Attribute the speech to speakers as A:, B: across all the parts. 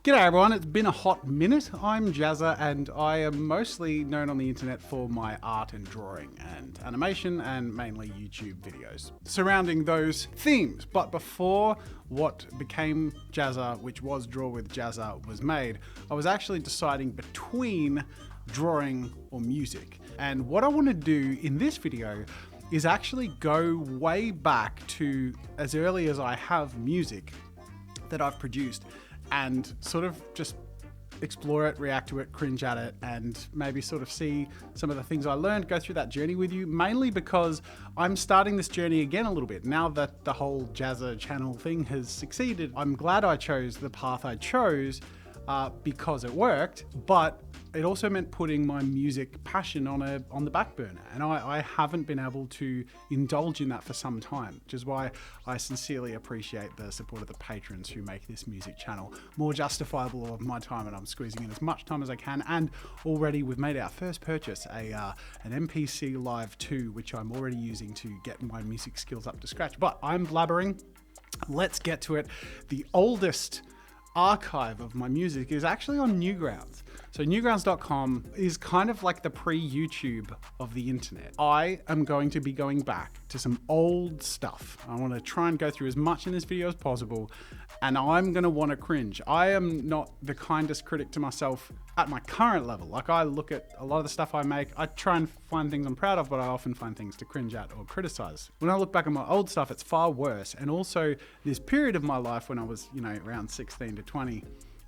A: G'day everyone, it's been a hot minute. I'm Jazza and I am mostly known on the internet for my art and drawing and animation and mainly YouTube videos surrounding those themes. But before what became Jazza, which was Draw with Jazza, was made, I was actually deciding between drawing or music. And what I want to do in this video is actually go way back to as early as I have music that I've produced and sort of just explore it, react to it, cringe at it, and maybe sort of see some of the things I learned, go through that journey with you, mainly because I'm starting this journey again a little bit. Now that the whole Jazza channel thing has succeeded, I'm glad I chose the path I chose because it worked, but it also meant putting my music passion on the back burner. And I haven't been able to indulge in that for some time, which is why I sincerely appreciate the support of the patrons who make this music channel more justifiable of my time, and I'm squeezing in as much time as I can. And already we've made our first purchase, an MPC Live 2, which I'm already using to get my music skills up to scratch. But I'm blabbering. Let's get to it. The oldest archive of my music is actually on Newgrounds. So newgrounds.com is kind of like the pre-YouTube of the internet. I am going to be going back to some old stuff. I want to try and go through as much in this video as possible, and I'm going to want to cringe. I am not the kindest critic to myself at my current level. Like, I look at a lot of the stuff I make, I try and find things I'm proud of, but I often find things to cringe at or criticize. When I look back at my old stuff, it's far worse. And also this period of my life when I was, around 16 to 20,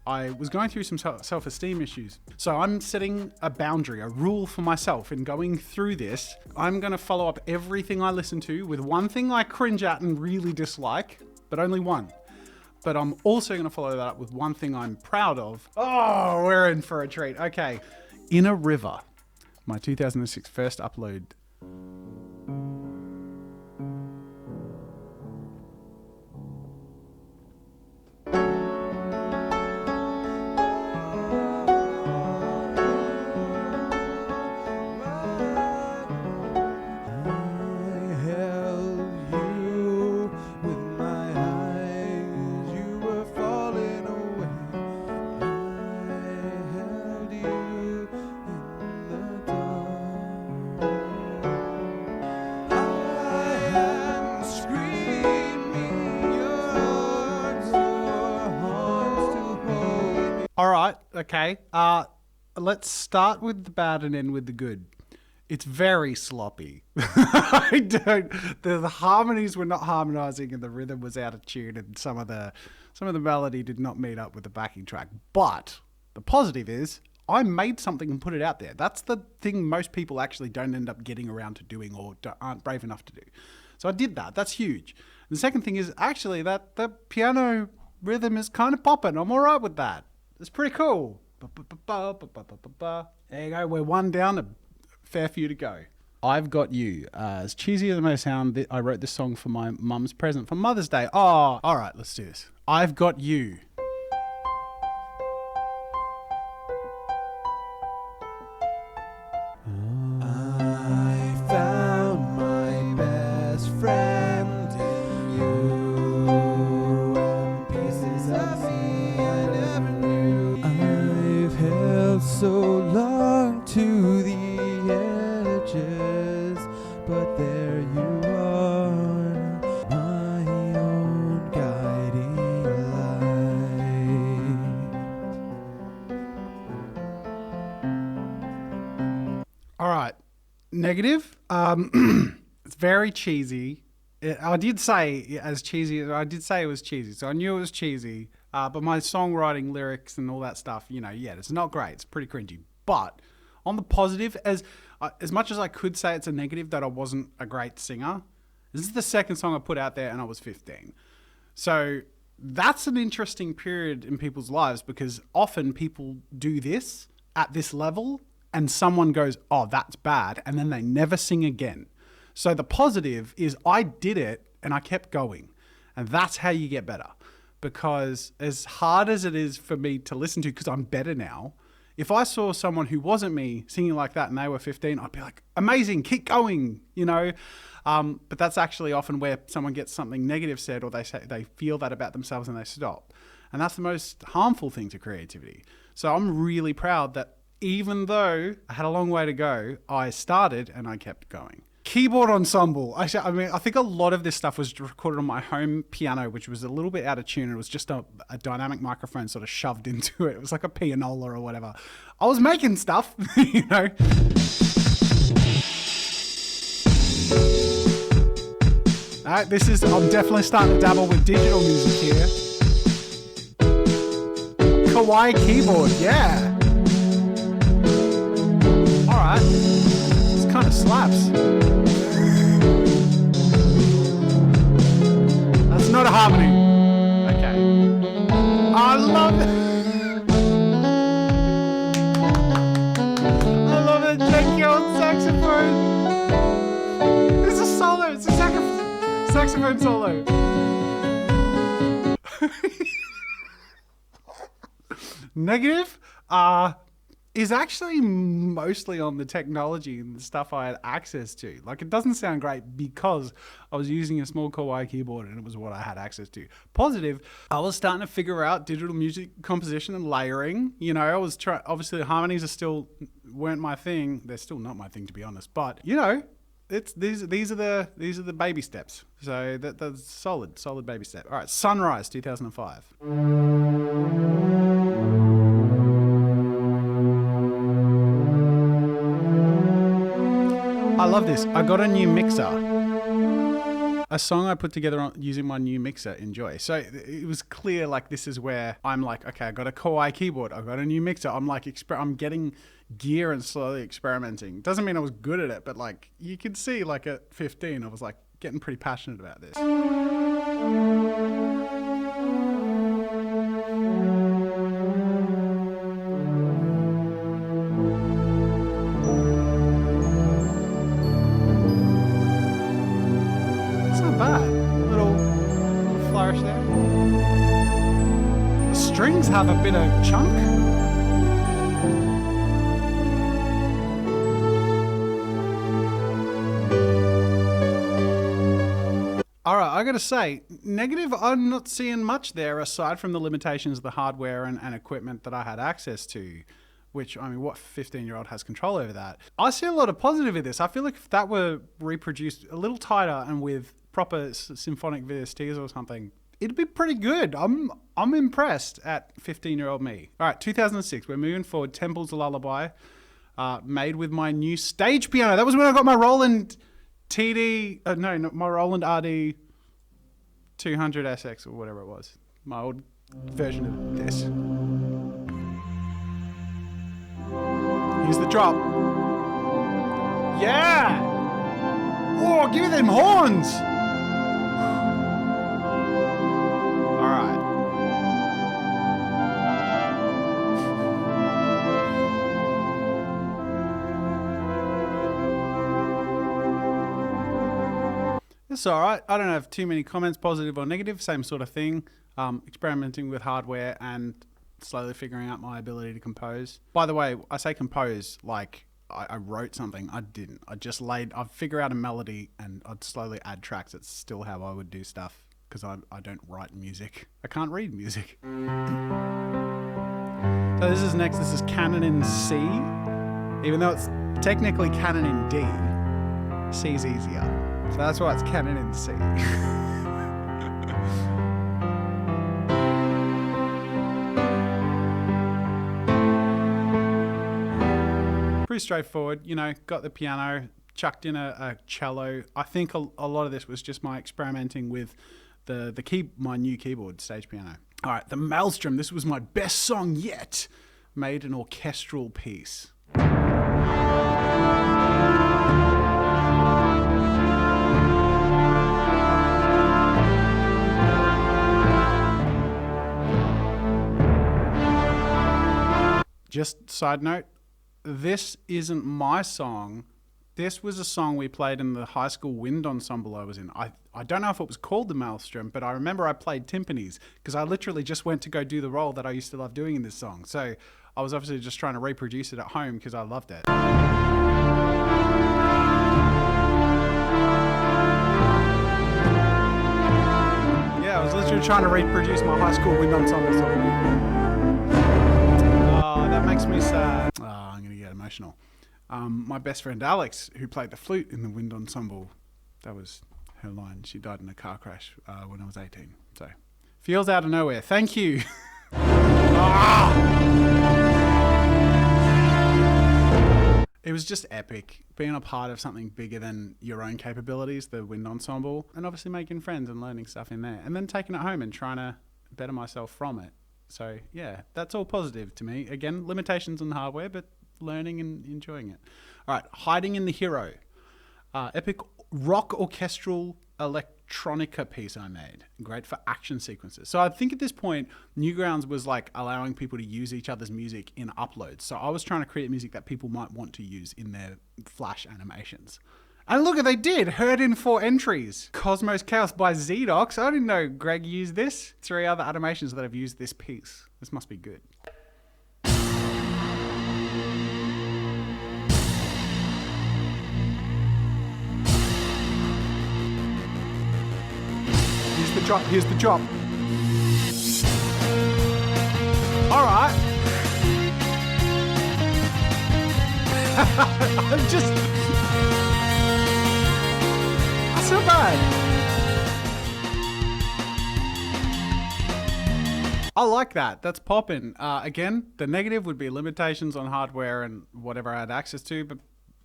A: I was going through some self-esteem issues. So I'm setting a boundary, a rule for myself in going through this. I'm going to follow up everything I listen to with one thing I cringe at and really dislike, but only one. But I'm also going to follow that up with one thing I'm proud of. Oh, we're in for a treat. Okay. In a River, my 2006 first upload. All right, okay. Let's start with the bad and end with the good. It's very sloppy. The harmonies were not harmonizing and the rhythm was out of tune, and some of the melody did not meet up with the backing track. But the positive is I made something and put it out there. That's the thing most people actually don't end up getting around to doing or aren't brave enough to do. So I did that. That's huge. And the second thing is actually that the piano rhythm is kind of popping. I'm all right with that. It's pretty cool. There you go. We're one down. A fair few to go. I've Got You. As cheesy as it may sound, I wrote this song for my mum's present for Mother's Day. Oh, all right. Let's do this. I've Got You.
B: I found my best friend in you, and pieces of me I never knew. I've held so long to the edges, but there you are, my own guiding light.
A: All right. Negative. It's very cheesy. I did say it was cheesy, so I knew it was cheesy. But my songwriting, lyrics, and all that stuff, it's not great. It's pretty cringy. But on the positive, as much as I could say it's a negative that I wasn't a great singer, this is the second song I put out there, and I was 15. So that's an interesting period in people's lives, because often people do this at this level and someone goes, oh, that's bad, and then they never sing again. So the positive is I did it and I kept going, and that's how you get better. Because as hard as it is for me to listen to, because I'm better now, if I saw someone who wasn't me singing like that and they were 15, I'd be like, amazing, keep going, But that's actually often where someone gets something negative said, or they feel that about themselves and they stop. And that's the most harmful thing to creativity. So I'm really proud that even though I had a long way to go, I started and I kept going. Keyboard ensemble. I think a lot of this stuff was recorded on my home piano, which was a little bit out of tune. It was just a dynamic microphone sort of shoved into it. It was like a pianola or whatever. I was making stuff, you know. Alright, I'm definitely starting to dabble with digital music here. Kawaii keyboard, yeah. Alright. This kind of slaps. That's not a harmony. Okay. I love it. I love it. Janky old saxophone. It's a solo. It's a saxophone solo. Negative is actually mostly on the technology and the stuff I had access to. Like, it doesn't sound great because I was using a small Kawaii keyboard and it was what I had access to. Positive, I was starting to figure out digital music composition and layering. You know, I was obviously the harmonies weren't my thing. They're still not my thing, to be honest. But, you know, these are the baby steps. So that's solid baby step. All right, Sunrise 2005. I love this. I got a new mixer. A song I put together using my new mixer, Enjoy. So it was clear, like, this is where I'm like, okay, I got a Kawaii keyboard. I got a new mixer. I'm like, I'm getting gear and slowly experimenting. Doesn't mean I was good at it, but like, you could see, like, at 15, I was like getting pretty passionate about this. Strings have a bit of chunk. All right, I gotta say, negative, I'm not seeing much there aside from the limitations of the hardware and equipment that I had access to, which, I mean, what 15-year-old has control over that? I see a lot of positive in this. I feel like if that were reproduced a little tighter and with proper symphonic VSTs or something, it'd be pretty good. I'm impressed at 15-year-old me. All right, 2006, we're moving forward. Temple's Lullaby, made with my new stage piano. That was when I got my Roland my Roland RD 200 SX or whatever it was. My old version of this. Here's the drop. Yeah! Oh, give me them horns! It's all right. I don't have too many comments, positive or negative, same sort of thing. Experimenting with hardware and slowly figuring out my ability to compose. By the way, I say compose like I wrote something. I didn't. I'd figure out a melody and I'd slowly add tracks. It's still how I would do stuff because I don't write music. I can't read music. So this is next. This is canon in C. Even though it's technically canon in D, C's easier. So that's why it's canon in C. Pretty straightforward, you know, got the piano, chucked in a cello. I think a lot of this was just my experimenting with my new keyboard, stage piano. All right, the Maelstrom, this was my best song yet. Made an orchestral piece. Just side note, this isn't my song. This was a song we played in the high school wind ensemble I was in. I don't know if it was called the Maelstrom, but I remember I played timpanis because I literally just went to go do the role that I used to love doing in this song. So I was obviously just trying to reproduce it at home because I loved it. Yeah, I was literally Still trying to reproduce my high school wind ensemble song. Oh, that makes me sad. Oh, I'm gonna get emotional. My best friend Alex, who played the flute in the wind ensemble, that was her line. She died in a car crash when I was 18. So, feels out of nowhere. Thank you. It was just epic being a part of something bigger than your own capabilities, the wind ensemble, and obviously making friends and learning stuff in there, and then taking it home and trying to better myself from it. So yeah, that's all positive to me. Again, limitations on the hardware, but learning and enjoying it. All right, Hiding in the Hero. Epic rock orchestral electronica piece I made. Great for action sequences. So I think at this point, Newgrounds was like allowing people to use each other's music in uploads. So I was trying to create music that people might want to use in their Flash animations. And look, they did. Heard in 4 entries. Cosmos Chaos by Zedox. I didn't know Greg used this. 3 other animations that have used this piece. This must be good. Here's the drop. All right. I'm just... That's not bad. I like that. That's popping. Again, the negative would be limitations on hardware and whatever I had access to, but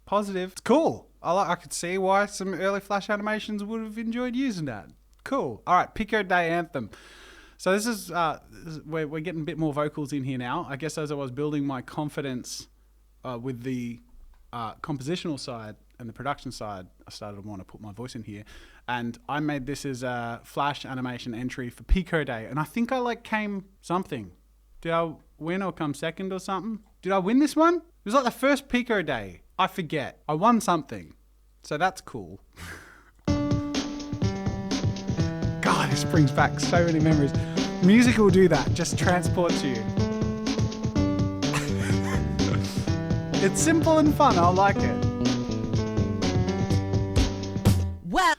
A: positive. It's cool. I could see why some early Flash animations would have enjoyed using that. Cool. All right, Pico Day Anthem. So this is we're getting a bit more vocals in here now. I guess as I was building my confidence with the compositional side and the production side, I started to want to put my voice in here. And I made this as a Flash animation entry for Pico Day. And I think I came something. Did I win or come second or something? Did I win this one? It was like the first Pico Day. I forget. I won something. So that's cool. God, this brings back so many memories. Music will do that, just transports you. It's simple and fun, I like it. Well,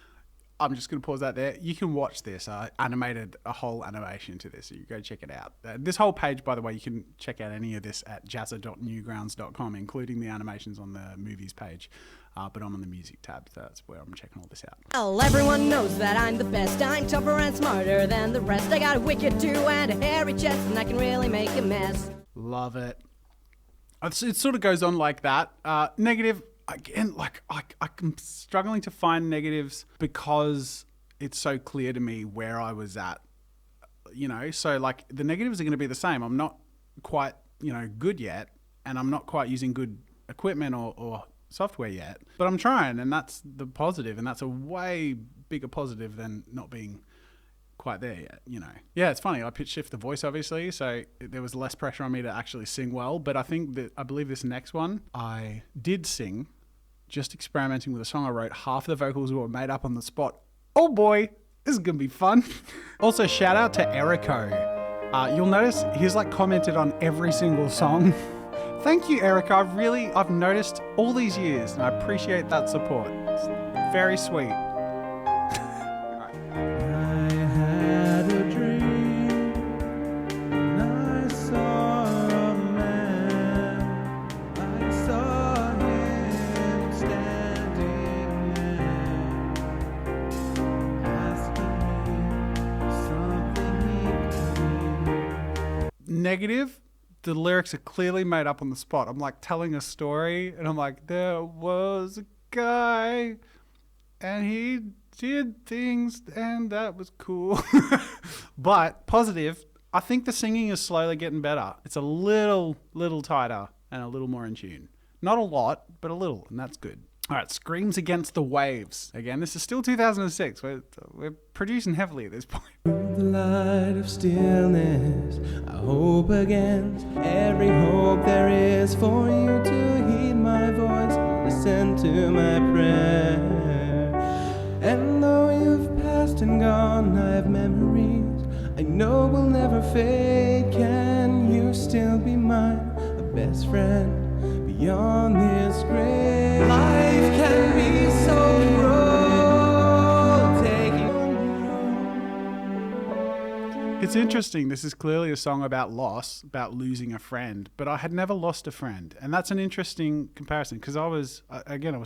A: I'm just going to pause that there. You can watch this. I animated a whole animation to this, so you go check it out. This whole page, by the way, you can check out any of this at jazza.newgrounds.com, including the animations on the movies page. But I'm on the music tab, so that's where I'm checking all this out.
C: Well, everyone knows that I'm the best. I'm tougher and smarter than the rest. I got a wicked too and a hairy chest, and I can really make a mess.
A: Love it. It sort of goes on like that. Negative, again, I'm struggling to find negatives because it's so clear to me where I was at. So the negatives are going to be the same. I'm not quite, good yet, and I'm not quite using good equipment or software yet, but I'm trying, and that's the positive, and that's a way bigger positive than not being quite there yet, Yeah, it's funny. I pitch shift the voice, obviously, so there was less pressure on me to actually sing well, but I believe this next one, I did sing, just experimenting with a song I wrote. Half the vocals were made up on the spot. Oh boy, this is gonna be fun. Also, shout out to Erico. You'll notice he's commented on every single song. Thank you, Erica. I've noticed all these years, and I appreciate that support. It's very sweet.
B: I had a dream, and I saw a man. I saw him standing there, asking me something he could be.
A: Negative. The lyrics are clearly made up on the spot. I'm telling a story, and I'm there was a guy, and he did things, and that was cool. But positive, I think the singing is slowly getting better. It's a little tighter and a little more in tune. Not a lot, but a little, and that's good. All right, Screams Against the Waves. Again, this is still 2006. We're producing heavily at this point.
B: The light of stillness, I hope against every hope there is for you to heed my voice, listen to my prayer. And though you've passed and gone, I have memories I know will never fade. Can you still be mine, a best friend beyond this grave? Life can be so cruel, taking on you.
A: It's interesting. This is clearly a song about loss, about losing a friend, but I had never lost a friend. And that's an interesting comparison because I was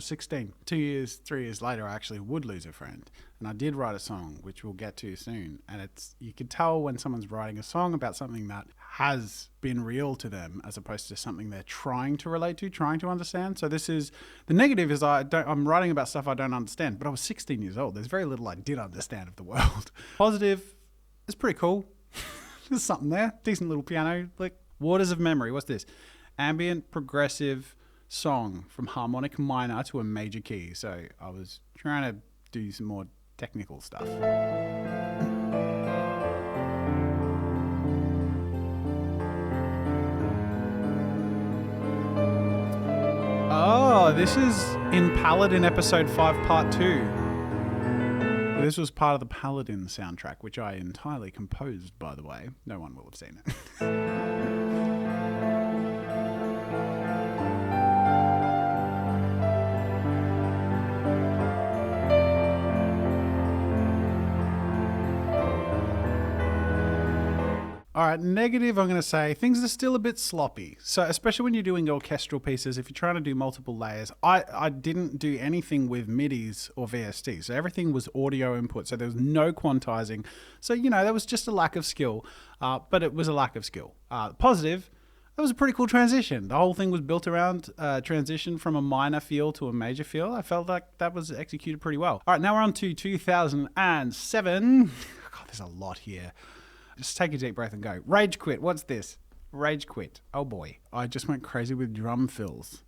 A: 16. 2 years, 3 years later, I actually would lose a friend. And I did write a song, which we'll get to soon. And you can tell when someone's writing a song about something that has been real to them as opposed to something they're trying to relate to, trying to understand. So the negative is I'm writing about stuff I don't understand, but I was 16 years old. There's very little I did understand of the world. Positive, it's pretty cool. There's something there. Decent little piano. Like Waters of Memory. What's this? Ambient progressive song from harmonic minor to a major key. So I was trying to do some more technical stuff. Oh, this is in Paladin episode 5 part 2. This was part of the Paladin soundtrack, which I entirely composed, by the way. No one will have seen it. All right, negative, I'm going to say things are still a bit sloppy. So especially when you're doing orchestral pieces, if you're trying to do multiple layers, I didn't do anything with MIDIs or VST. So everything was audio input. So there was no quantizing. So, there was just a lack of skill, but it was a lack of skill. Positive, that was a pretty cool transition. The whole thing was built around transition from a minor feel to a major feel. I felt like that was executed pretty well. All right, now we're on to 2007. God, there's a lot here. Just take a deep breath and go. Rage Quit. What's this? Rage Quit. Oh boy. I just went crazy with drum fills.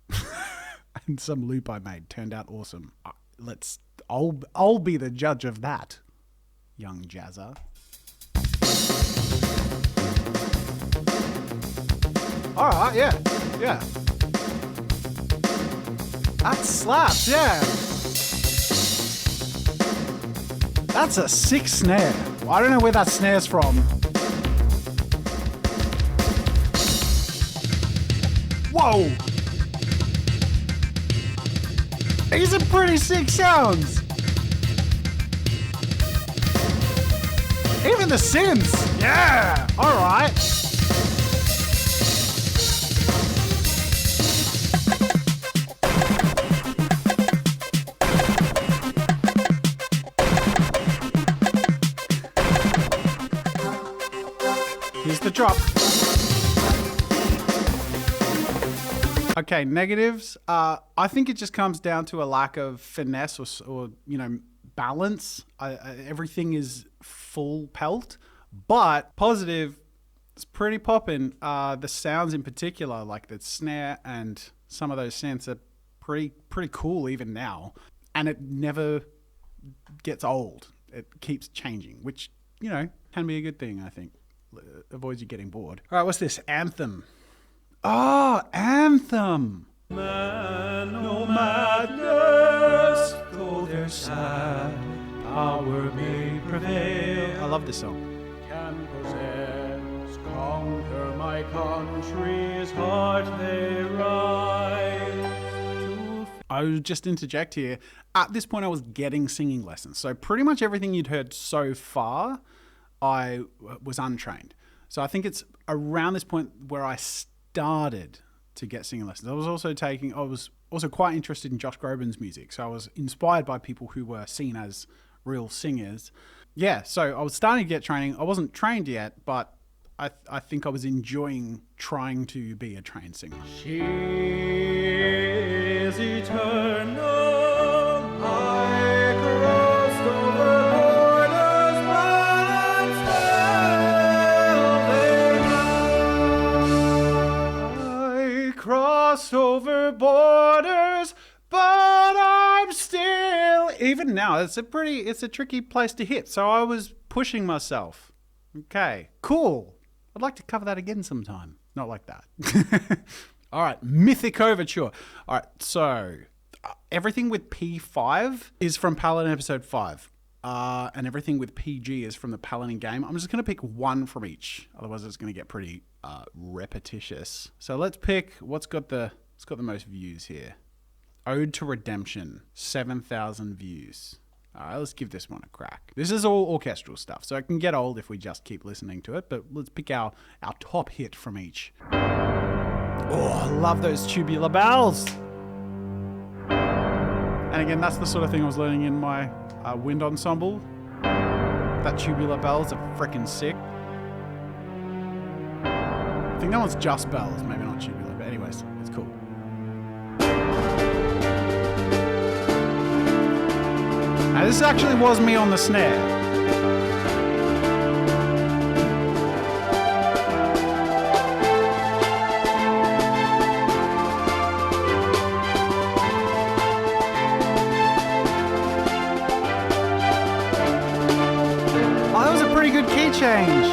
A: And some loop I made turned out awesome. I'll be the judge of that, young jazzer. All right, yeah. That slaps, yeah. That's a sick snare. I don't know where that snare's from. Whoa! These are pretty sick sounds. Even the synths. Yeah! Alright. Here's the drop. Okay, negatives. I think it just comes down to a lack of finesse or balance. Everything is full pelt. But positive, it's pretty poppin'. The sounds in particular, like the snare and some of those synths are pretty cool even now. And it never gets old. It keeps changing, which, can be a good thing, I think. Avoids you getting bored. All right, what's this? Anthem. Oh, Anthem. Man, no madness, though their sad power may prevail. I love this song. Can possess, conquer my country's heart they rise. I will just interject here. At this point, I was getting singing lessons. So pretty much everything you'd heard so far, I was untrained. So I think it's around this point where I started to get singing lessons. I was also quite interested in Josh Groban's music. So I was inspired by people who were seen as real singers. Yeah, so I was starting to get training. I wasn't trained yet, but I think I was enjoying trying to be a trained singer. She is eternal. I crossed over borders, but I'm still there. I crossed over borders, but I'm still. Even now, it's a tricky place to hit. So I was pushing myself. Okay, cool. I'd like to cover that again sometime. Not like that. All right, Mythic Overture. All right, so everything with P5 is from Paladin episode 5. And everything with PG is from the Paladin game. I'm just going to pick one from each. Otherwise, it's going to get pretty repetitious. So let's pick what's got the most views here. Ode to Redemption, 7,000 views. All right, let's give this one a crack. This is all orchestral stuff, so it can get old if we just keep listening to it, but let's pick our top hit from each. Oh, I love those tubular bells. And again, that's the sort of thing I was learning in my wind ensemble. That tubular bells are freaking sick. I think that one's just bells, maybe not tubular, but anyways, it's cool. Now this actually was me on the snare. Oh, that was a pretty good key change.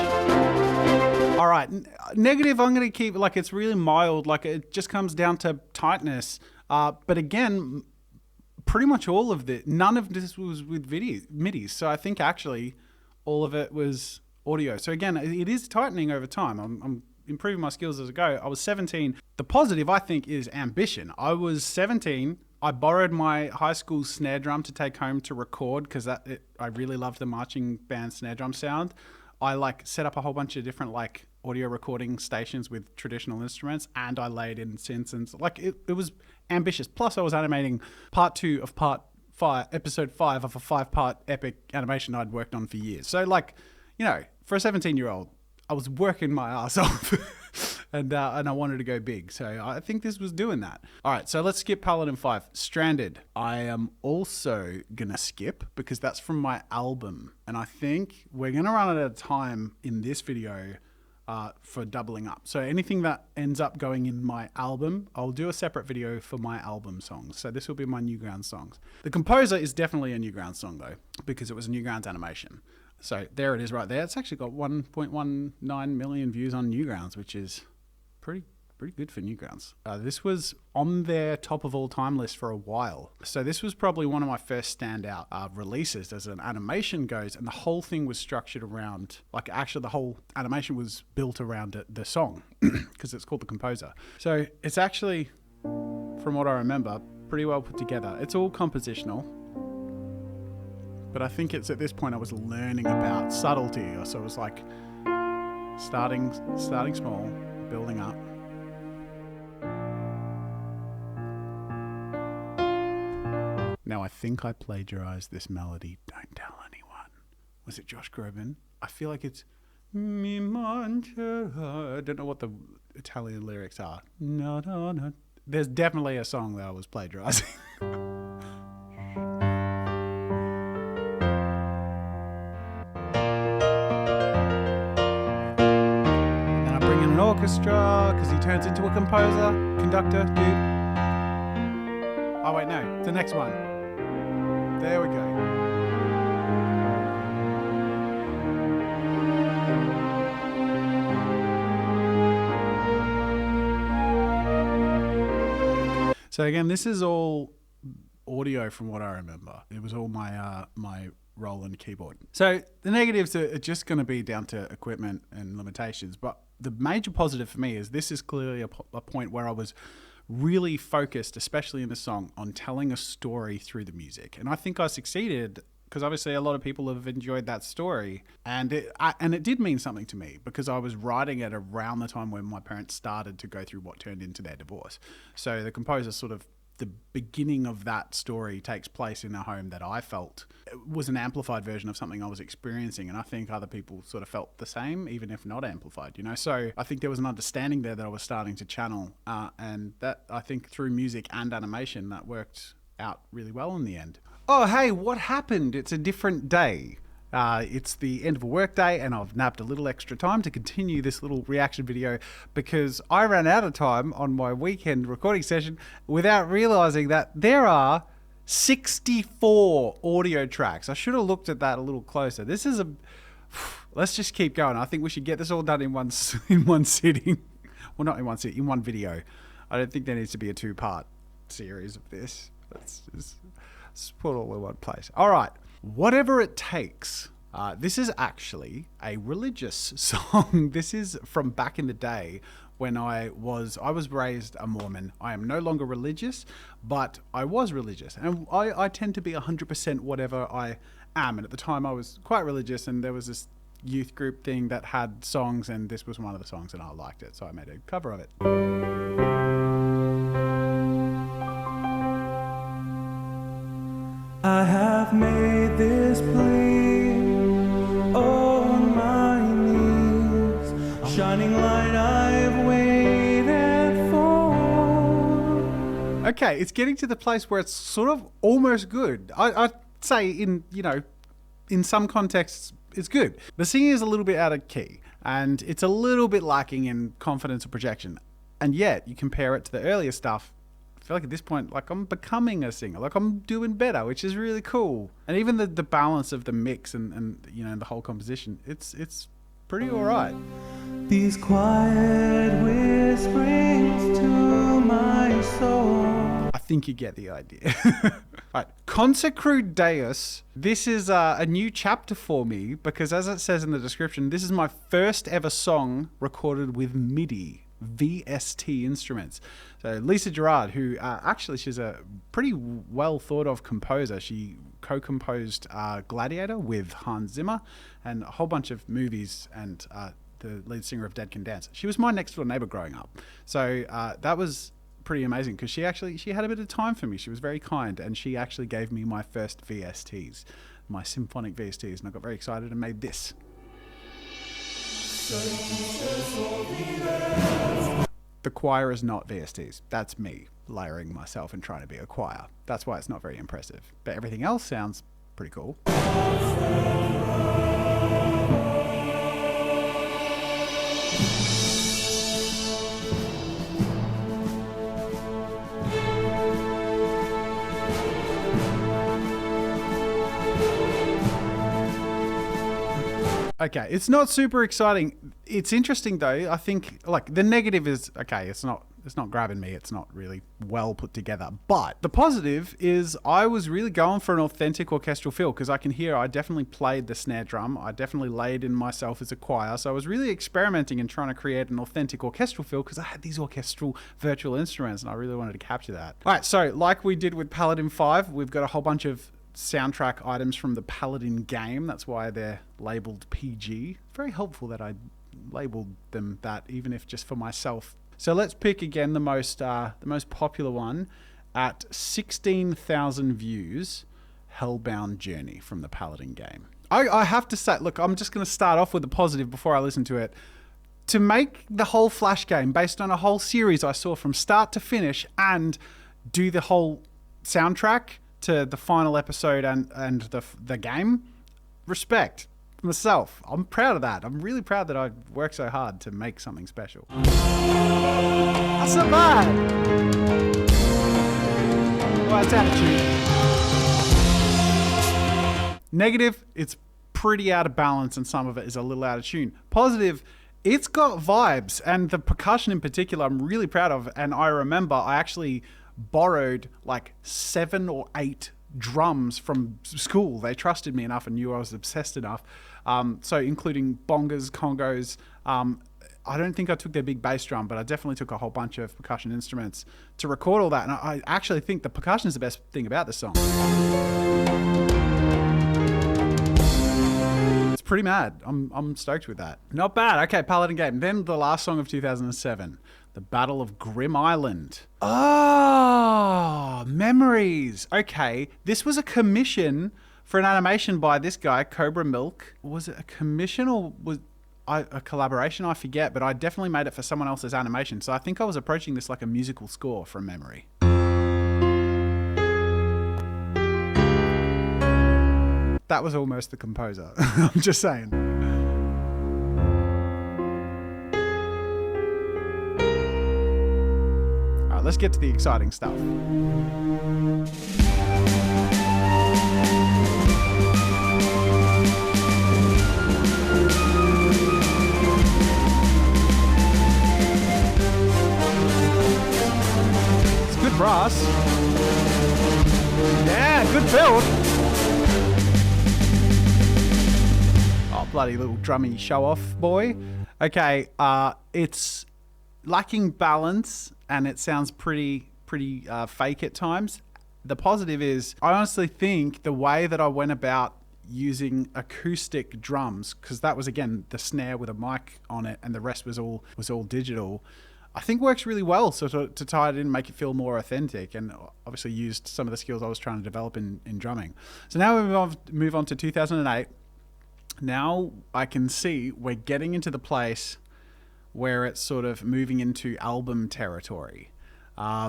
A: All right, negative, I'm going to keep, like, it's really mild, like it just comes down to tightness. But again, pretty much all of none of this was with MIDI. So I think actually all of it was audio. So again, it is tightening over time. I'm improving my skills as I go. I was 17. The positive, I think, is ambition. I was 17. I borrowed my high school snare drum to take home to record because I really loved the marching band snare drum sound. I set up a whole bunch of different audio recording stations with traditional instruments, and I laid in synths, and it was ambitious. Plus I was animating part 2 of episode 5 of a 5-part epic animation I'd worked on for years. So for a 17-year-old, I was working my ass off and I wanted to go big. So I think this was doing that. All right, so let's skip Paladin 5. Stranded. I am also going to skip because that's from my album. And I think we're going to run out of time in this video for doubling up. So anything that ends up going in my album, I'll do a separate video for my album songs. So this will be my Newgrounds songs. The Composer is definitely a Newgrounds song though, because it was a Newgrounds animation. So there it is right there. It's actually got 1.19 million views on Newgrounds, which is pretty good for Newgrounds. This was on their top of all time list for a while. So this was probably one of my first standout releases as an animation goes, and the whole thing was structured around, actually the whole animation was built around the song because it's called The Composer. So it's actually, from what I remember, pretty well put together. It's all compositional, but I think it's at this point I was learning about subtlety. So it was starting small, building up. Now I think I plagiarized this melody. Don't tell anyone. Was it Josh Groban? I feel like it's Mi mancherà. I don't know what the Italian lyrics are. No. There's definitely a song that I was plagiarizing. An orchestra because he turns into a conductor, dude. Oh wait, no, the next one. There we go. So again, this is all audio from what I remember. It was all my my Roland keyboard. So the negatives are just going to be down to equipment and limitations, but the major positive for me is this is clearly a point where I was really focused, especially in the song, on telling a story through the music. And I think I succeeded because obviously a lot of people have enjoyed that story. And it did mean something to me because I was writing it around the time when my parents started to go through what turned into their divorce. So the Composer sort of, the beginning of that story takes place in a home that I felt was an amplified version of something I was experiencing. And I think other people sort of felt the same, even if not amplified, So I think there was an understanding there that I was starting to channel. And that, I think through music and animation, that worked out really well in the end. Oh, hey, what happened? It's a different day. It's the end of a work day and I've nabbed a little extra time to continue this little reaction video because I ran out of time on my weekend recording session without realizing that there are 64 audio tracks. I should have looked at that a little closer. This is let's just keep going. I think we should get this all done in one sitting. Well, not in one sitting, in one video. I don't think there needs to be a 2-part series of this. Let's put it all in one place. All right. Whatever It Takes. This is actually a religious song. This is from back in the day when I was raised a Mormon. I am no longer religious, but I was religious. And I tend to be 100% whatever I am. And at the time I was quite religious, and there was this youth group thing that had songs, and this was one of the songs, and I liked it, so I made a cover of it.
B: I have made this plea on my knees, shining light I've waited for.
A: Okay, it's getting to the place where it's sort of almost good. I'd say in some contexts it's good. The singing is a little bit out of key, and it's a little bit lacking in confidence or projection. And yet, you compare it to the earlier stuff, I feel like at this point, like I'm becoming a singer, like I'm doing better, which is really cool. And even the balance of the mix and the whole composition, it's pretty all right.
B: These quiet whisperings to my soul.
A: I think you get the idea. Right, Consecru Deus. This is a new chapter for me because, as it says in the description, this is my first ever song recorded with MIDI, VST instruments. So Lisa Gerard, who actually she's a pretty well thought of composer. She co-composed Gladiator with Hans Zimmer and a whole bunch of movies, and the lead singer of Dead Can Dance. She was my next door neighbor growing up. So that was pretty amazing because she had a bit of time for me. She was very kind, and she actually gave me my first VSTs, my symphonic VSTs, and I got very excited and made this. The choir is not VSTs. That's me layering myself and trying to be a choir. That's why it's not very impressive. But everything else sounds pretty cool. Okay, it's not super exciting. It's interesting though. I think like the negative is, okay, it's not grabbing me. It's not really well put together. But the positive is I was really going for an authentic orchestral feel because I can hear I definitely played the snare drum. I definitely laid in myself as a choir. So I was really experimenting and trying to create an authentic orchestral feel because I had these orchestral virtual instruments and I really wanted to capture that. All right, so like we did with Paladin 5, we've got a whole bunch of soundtrack items from the Paladin game. That's why they're labeled PG. Very helpful that I labeled them that, even if just for myself. So let's pick again the most popular one at 16,000 views, Hellbound Journey from the Paladin game. I have to say, look, I'm just going to start off with the positive before I listen to it. To make the whole Flash game based on a whole series I saw from start to finish and do the whole soundtrack to the final episode and the game, respect myself. I'm proud of that. I'm really proud that I worked so hard to make something special. That's not bad. Well, it's out of tune. Negative, it's pretty out of balance and some of it is a little out of tune. Positive, it's got vibes, and the percussion in particular I'm really proud of. And I remember I actually borrowed like 7 or 8 drums from school. They trusted me enough and knew I was obsessed enough. So including bongos, congos. I don't think I took their big bass drum, but I definitely took a whole bunch of percussion instruments to record all that. And I actually think the percussion is the best thing about this song. It's pretty mad. I'm stoked with that. Not bad. Okay, Paladin game. Then the last song of 2007. The Battle of Grim Island. Oh, memories. Okay, this was a commission for an animation by this guy, Cobra Milk. Was it a commission or was a collaboration? I forget, but I definitely made it for someone else's animation. So I think I was approaching this like a musical score from memory. That was almost the composer. I'm just saying. Let's get to the exciting stuff. It's good brass. Yeah, good build. Oh, bloody little drummy show-off boy. Okay, it's lacking balance, and it sounds pretty fake at times. The positive is, I honestly think the way that I went about using acoustic drums, because that was, again, the snare with a mic on it and the rest was all digital, I think works really well. So to tie it in, make it feel more authentic, and obviously used some of the skills I was trying to develop in drumming. So now we move on to 2008. Now I can see we're getting into the place where it's sort of moving into album territory.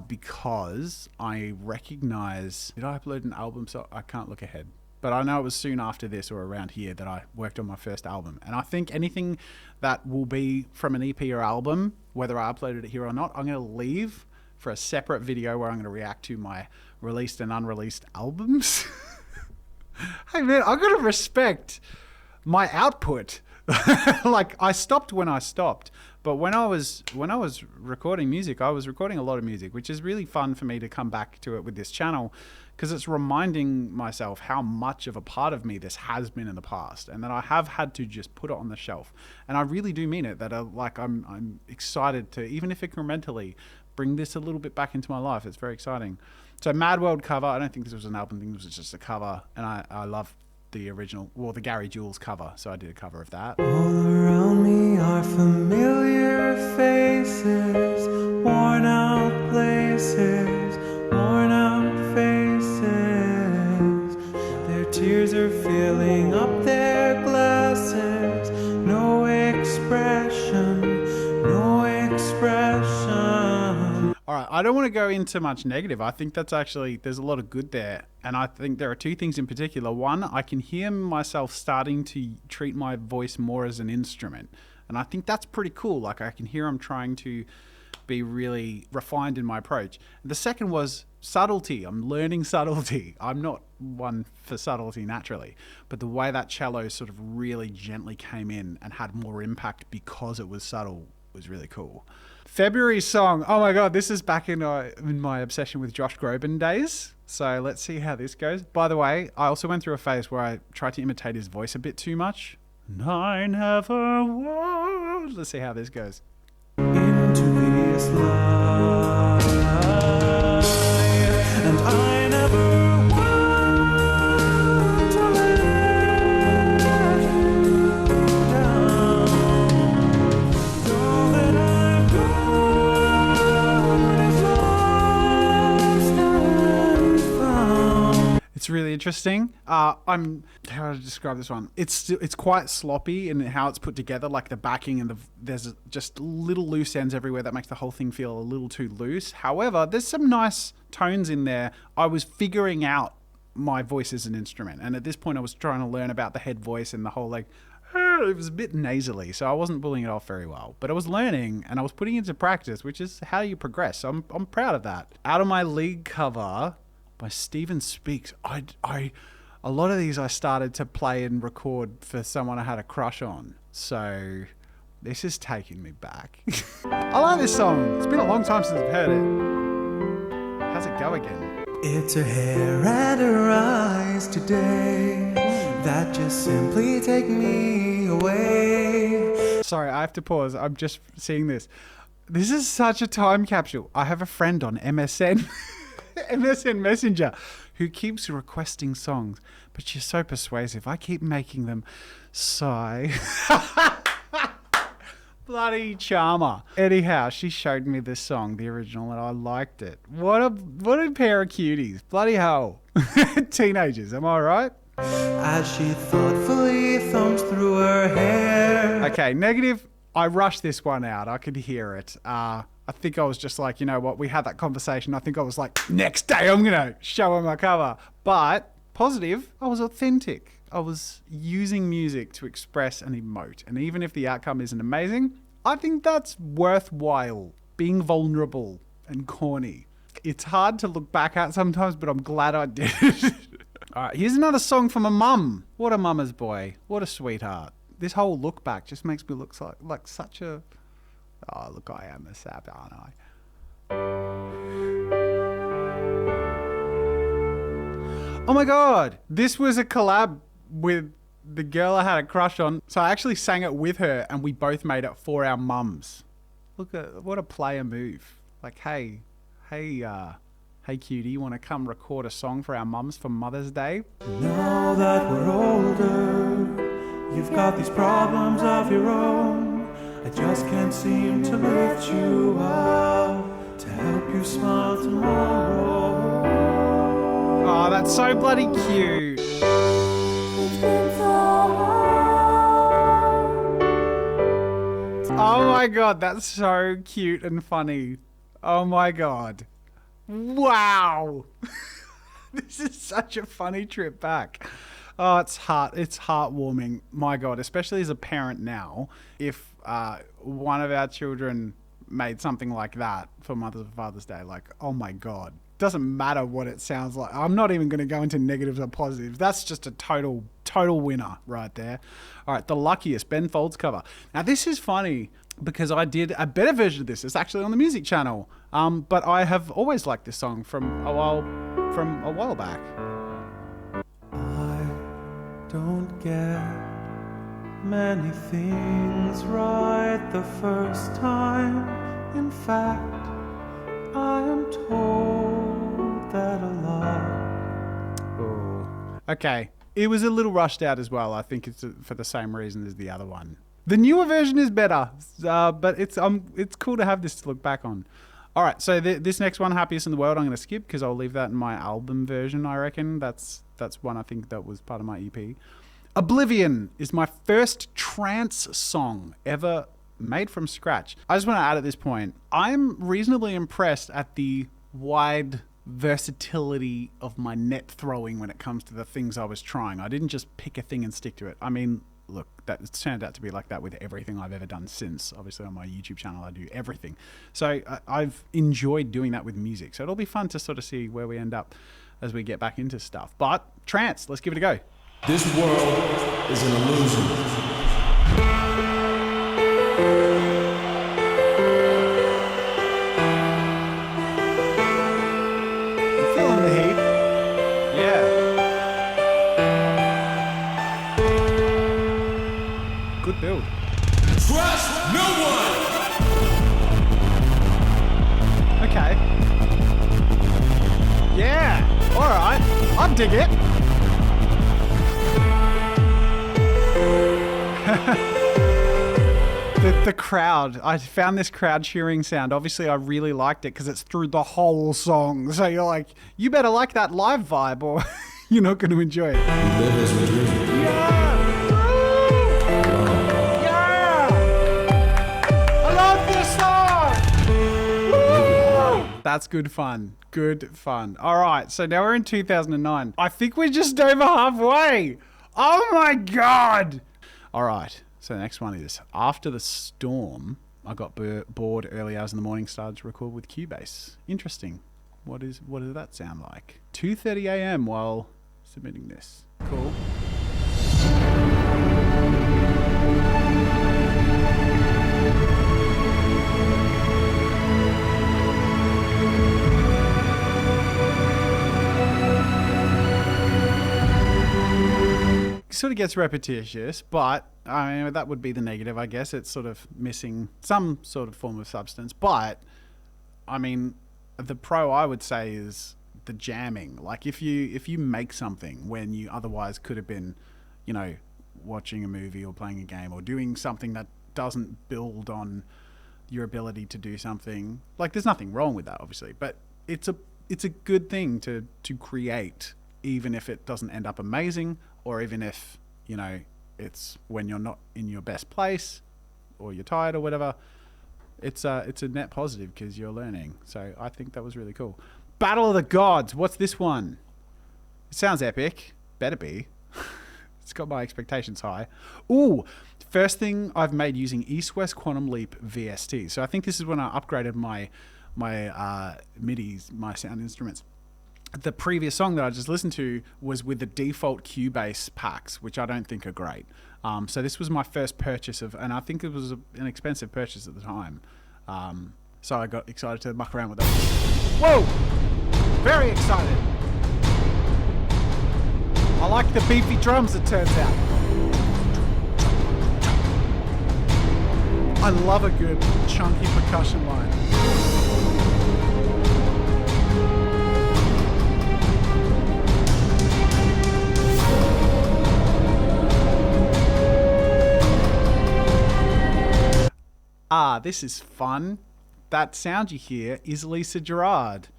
A: Because I recognize, did I upload an album? So I can't look ahead, but I know it was soon after this or around here that I worked on my first album. And I think anything that will be from an EP or album, whether I uploaded it here or not, I'm going to leave for a separate video where I'm going to react to my released and unreleased albums. Hey man, I got to respect my output. Like, I stopped when I stopped. But when I was recording music, I was recording a lot of music, which is really fun for me to come back to it with this channel, because it's reminding myself how much of a part of me this has been in the past, and that I have had to just put it on the shelf. And I really do mean it, that I'm excited to, even if incrementally, bring this a little bit back into my life. It's very exciting. So Mad World cover, I don't think this was an album thing, this was just a cover, and I love the original, well, the Gary Jules cover, so I did a cover of that.
B: All around me are familiar faces, worn out places, worn out faces. Their tears are filling up their glasses. No expression, no expression.
A: All right, I don't want to go into much negative. I think that's actually, there's a lot of good there. And I think there are two things in particular. One, I can hear myself starting to treat my voice more as an instrument. And I think that's pretty cool. Like, I can hear I'm trying to be really refined in my approach. The second was subtlety. I'm learning subtlety. I'm not one for subtlety naturally, but the way that cello sort of really gently came in and had more impact because it was subtle was really cool. February song. Oh my God, this is back in my obsession with Josh Groban days. So let's see how this goes. By the way, I also went through a phase where I tried to imitate his voice a bit too much. And I never was. Let's see how this goes.
B: Into this life, and I never want to let you down. All that I've done is lost and found.
A: It's really interesting. How do I describe this one? It's quite sloppy in how it's put together, like the backing and there's just little loose ends everywhere that makes the whole thing feel a little too loose. However, there's some nice tones in there. I was figuring out my voice as an instrument, and at this point I was trying to learn about the head voice and the whole, like, it was a bit nasally, so I wasn't pulling it off very well. But I was learning and I was putting it into practice, which is how you progress. So I'm proud of that. Out of My League cover by Steven Speaks. A lot of these I started to play and record for someone I had a crush on. So this is taking me back. I like this song. It's been a long time since I've heard it. How's it go again?
B: It's her hair and her eyes today that just simply take me away.
A: Sorry, I have to pause. I'm just seeing this. This is such a time capsule. I have a friend on MSN. MSN Messenger, who keeps requesting songs, but she's so persuasive. I keep making them sigh. Bloody charmer. Anyhow, she showed me this song, the original, and I liked it. What a pair of cuties. Bloody hell. Teenagers, am I right?
B: As she thoughtfully thumbs through her hair.
A: Okay, negative. I rushed this one out. I could hear it. I think I was just like, you know what, we had that conversation. I think I was like, next day I'm going to show her my cover. But positive, I was authentic. I was using music to express and emote. And even if the outcome isn't amazing, I think that's worthwhile. Being vulnerable and corny. It's hard to look back at sometimes, but I'm glad I did. All right, here's another song from a mum. What a mama's boy. What a sweetheart. This whole look back just makes me look like such a... Oh, look, I am a sap, aren't I? Oh my God. This was a collab with the girl I had a crush on. So I actually sang it with her and we both made it for our mums. Look at what a player move. Like, hey, cutie, you want to come record a song for our mums for Mother's Day?
B: Now that we're older, you've got these problems of your own. I just can't seem to lift you up to help you smile tomorrow.
A: Oh, that's so bloody cute. Oh my god, that's so cute and funny. Oh my god. Wow. This is such a funny trip back. Oh, it's heartwarming. My god, especially as a parent now, if one of our children made something like that for Mother's and Father's Day, like, oh my god. Doesn't matter what it sounds like. I'm not even going to go into negatives or positives. That's just a total winner right there. All right, The Luckiest, Ben Folds cover. Now, this is funny because I did a better version of this. It's actually on the music channel. But I have always liked this song from a while back.
B: I don't get many things right the first time. In fact, I am told that a lot.
A: Oh. Okay. It was a little rushed out as well. I think it's for the same reason as the other one. The newer version is better, but it's cool to have this to look back on. All right, so this next one, Happiest in the World, I'm going to skip because I'll leave that in my album version, I reckon. That's one I think that was part of my EP. Oblivion is my first trance song ever made from scratch. I just want to add at this point, I'm reasonably impressed at the wide versatility of my net throwing when it comes to the things I was trying. I didn't just pick a thing and stick to it. I mean, look, it's turned out to be like that with everything I've ever done since. Obviously on my YouTube channel I do everything. So I've enjoyed doing that with music. So it'll be fun to sort of see where we end up as we get back into stuff. But trance, let's give it a go.
D: This world is an illusion.
A: Good build.
D: Trust no one!
A: Okay. Yeah. Alright. I'll dig it. The crowd. I found this crowd cheering sound. Obviously, I really liked it because it's through the whole song. So you're like, you better like that live vibe or you're not going to enjoy it.
D: Live as we dream.
A: Yeah! That's good fun. Good fun. All right, so now we're in 2009. I think we're just over halfway. Oh my God. All right, so the next one is After the Storm. I got bored early hours in the morning, started to record with Cubase. Interesting. What does that sound like? 2:30 a.m. while submitting this. Cool. Sort of gets repetitious, but I mean, that would be the negative, I guess. It's sort of missing some sort of form of substance. But I mean, the pro I would say is the jamming. Like if you make something when you otherwise could have been, you know, watching a movie or playing a game or doing something that doesn't build on your ability to do something. Like there's nothing wrong with that, obviously, but it's a good thing to create, even if it doesn't end up amazing. Or even if, you know, it's when you're not in your best place or you're tired or whatever, it's a net positive because you're learning. So I think that was really cool. Battle of the Gods. What's this one? It sounds epic. Better be. It's got my expectations high. Ooh, first thing I've made using East West Quantum Leap VST. So I think this is when I upgraded my MIDIs, my sound instruments. The previous song that I just listened to was with the default Cubase packs, which I don't think are great. So this was my first purchase and I think it was an expensive purchase at the time. So I got excited to muck around with that. Whoa! Very excited. I like the beefy drums, it turns out. I love a good chunky percussion line. Ah, this is fun. That sound you hear is Lisa Gerrard.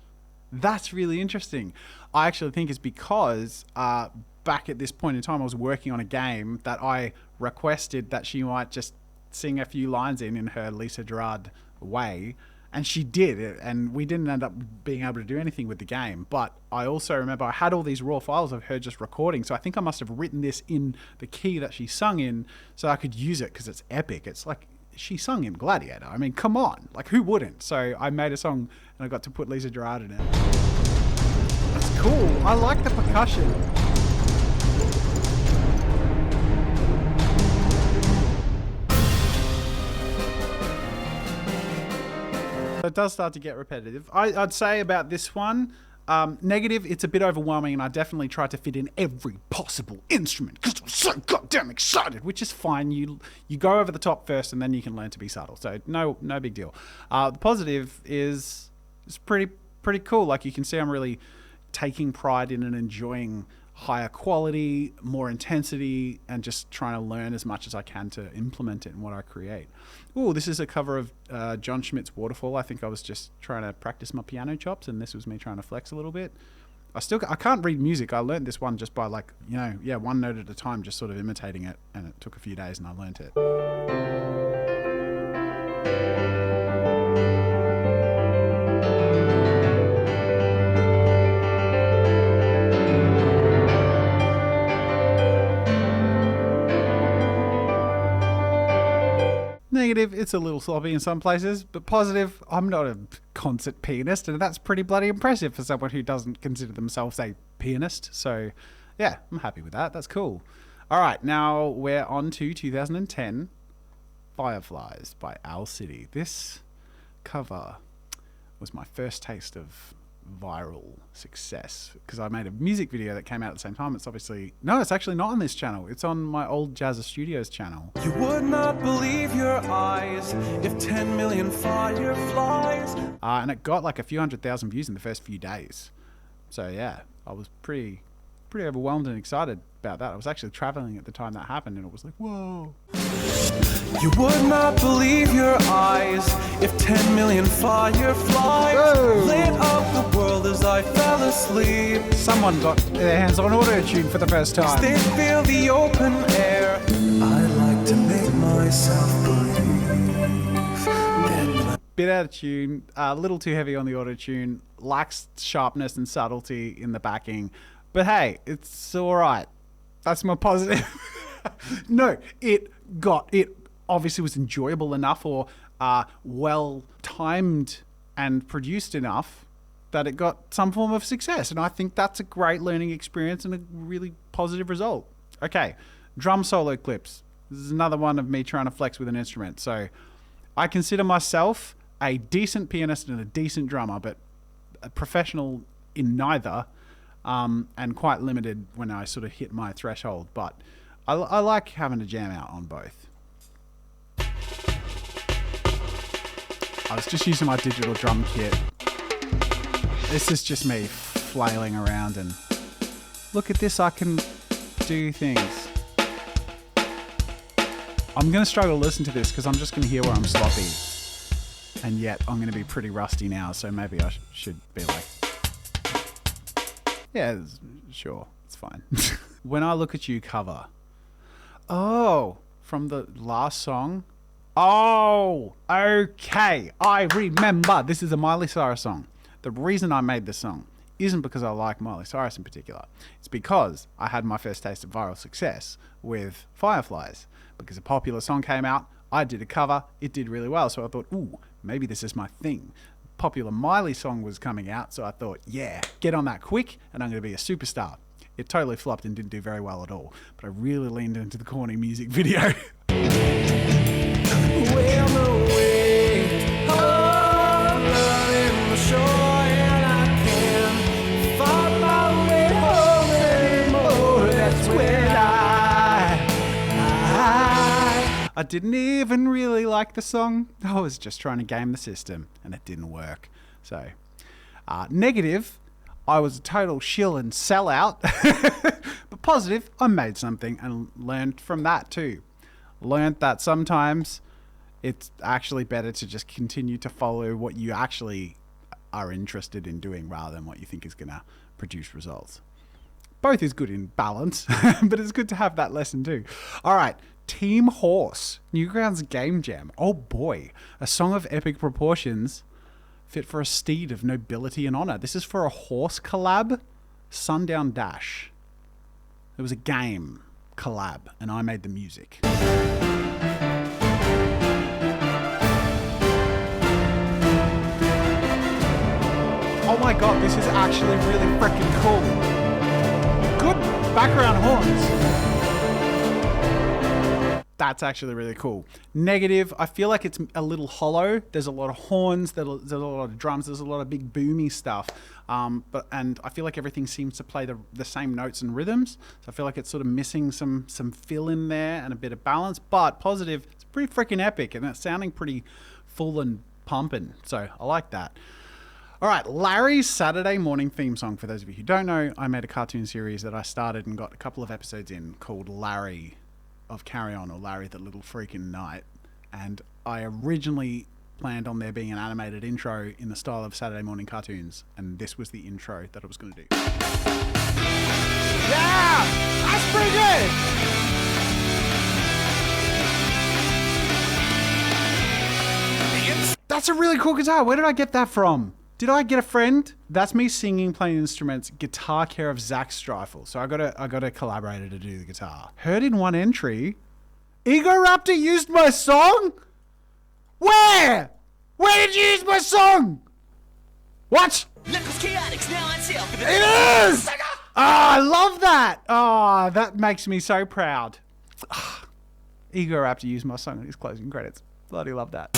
A: That's really interesting. I actually think it's because back at this point in time, I was working on a game that I requested that she might just sing a few lines in her Lisa Gerrard way. And she did, and we didn't end up being able to do anything with the game. But I also remember I had all these raw files of her just recording. So I think I must have written this in the key that she sung in so I could use it because it's epic. It's like she sung in Gladiator. I mean, come on. Like, who wouldn't? So I made a song and I got to put Lisa Gerrard in it. That's cool. I like the percussion. It does start to get repetitive. I'd say about this one, negative, it's a bit overwhelming, and I definitely tried to fit in every possible instrument because I'm so goddamn excited, which is fine. You go over the top first, and then you can learn to be subtle. So no big deal. The positive is pretty cool. Like, you can see I'm really taking pride in and enjoying higher quality, more intensity, and just trying to learn as much as I can to implement it in what I create. Ooh, this is a cover of John Schmidt's Waterfall. I think I was just trying to practice my piano chops, and this was me trying to flex a little bit. I can't read music. I learned this one just by one note at a time, just sort of imitating it, and it took a few days and I learned it. Negative, it's a little sloppy in some places, but positive, I'm not a concert pianist, and that's pretty bloody impressive for someone who doesn't consider themselves a pianist. So yeah, I'm happy with that. That's cool. All right, now we're on to 2010, Fireflies by Owl City. This cover was my first taste of viral success because I made a music video that came out at the same time. It's actually not on this channel. It's on my old Jazza Studios channel.
B: You would not believe your eyes if 10 million fireflies.
A: And it got like a few 100,000 views in the first few days. So yeah, I was pretty overwhelmed and excited about that. I was actually traveling at the time that happened, and it was like, whoa.
B: You would not believe your eyes if 10 million fireflies lit up the world as I fell asleep.
A: Someone got their hands on auto-tune for the first time.
B: They feel the open air. I like to make myself believe.
A: Bit out of tune, a little too heavy on the auto-tune, lacks sharpness and subtlety in the backing. But hey, it's all right. That's my positive. No, it obviously was enjoyable enough or well timed and produced enough that it got some form of success. And I think that's a great learning experience and a really positive result. Okay, drum solo clips. This is another one of me trying to flex with an instrument. So I consider myself a decent pianist and a decent drummer, but a professional in neither. And quite limited when I sort of hit my threshold, but I like having a jam out on both. I was just using my digital drum kit. This is just me flailing around and look at this, I can do things. I'm going to struggle to listen to this because I'm just going to hear where I'm sloppy. And yet I'm going to be pretty rusty now, so maybe I should be like, yeah, sure, it's fine. When I Look at You cover. Oh, from the last song. Oh, okay. I remember. This is a Miley Cyrus song. The reason I made this song isn't because I like Miley Cyrus in particular. It's because I had my first taste of viral success with Fireflies. Because a popular song came out, I did a cover, it did really well. So I thought, ooh, maybe this is my thing. Popular Miley song was coming out, so I thought, yeah, get on that quick and I'm going to be a superstar. It totally flopped and didn't do very well at all, but I really leaned into the corny music video. I didn't even really like the song. I was just trying to game the system, and it didn't work. So, negative, I was a total shill and sellout. But positive, I made something and learned from that too. Learned that sometimes it's actually better to just continue to follow what you actually are interested in doing rather than what you think is going to produce results. Both is good in balance, but it's good to have that lesson too. All right, Team Horse, Newgrounds Game Jam. Oh boy, a song of epic proportions, fit for a steed of nobility and honor. This is for a horse collab, Sundown Dash. It was a game collab, and I made the music. Oh my god, this is actually really freaking cool. Good background horns. That's actually really cool. Negative, I feel like it's a little hollow. There's a lot of horns, there's a lot of drums, there's a lot of big boomy stuff. And I feel like everything seems to play the same notes and rhythms. So I feel like it's sort of missing some fill in there and a bit of balance. But positive, it's pretty freaking epic and it's sounding pretty full and pumping. So I like that. All right, Larry's Saturday morning theme song. For those of you who don't know, I made a cartoon series that I started and got a couple of episodes in called Larry of Carry On, or Larry the Little Freaking Night. And I originally planned on there being an animated intro in the style of Saturday morning cartoons. And this was the intro that I was going to do. Yeah! That's pretty good! That's a really cool guitar. Where did I get that from? Did I get a friend? That's me singing, playing instruments, guitar care of Zach Streifel. So I got a collaborator to do the guitar. Heard in one entry, Ego Raptor used my song? Where? Where did you use my song? What? It is! Oh, I love that. Oh, that makes me so proud. Ego Raptor used my song in his closing credits. Bloody love that.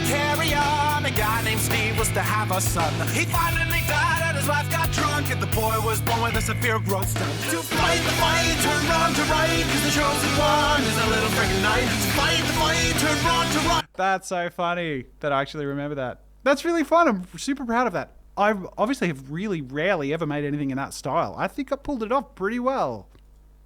E: Carry on. A guy named Steve was to have a son. He finally died and his wife got drunk, and the boy was born with a severe growth stunt. To fight the fight, turn wrong to right, cause the chosen one is a little freaking knight. To fight the fight, turn wrong to right.
A: That's so funny that I actually remember that. That's really fun. I'm super proud of that. I obviously have really rarely ever made anything in that style. I think I pulled it off pretty well.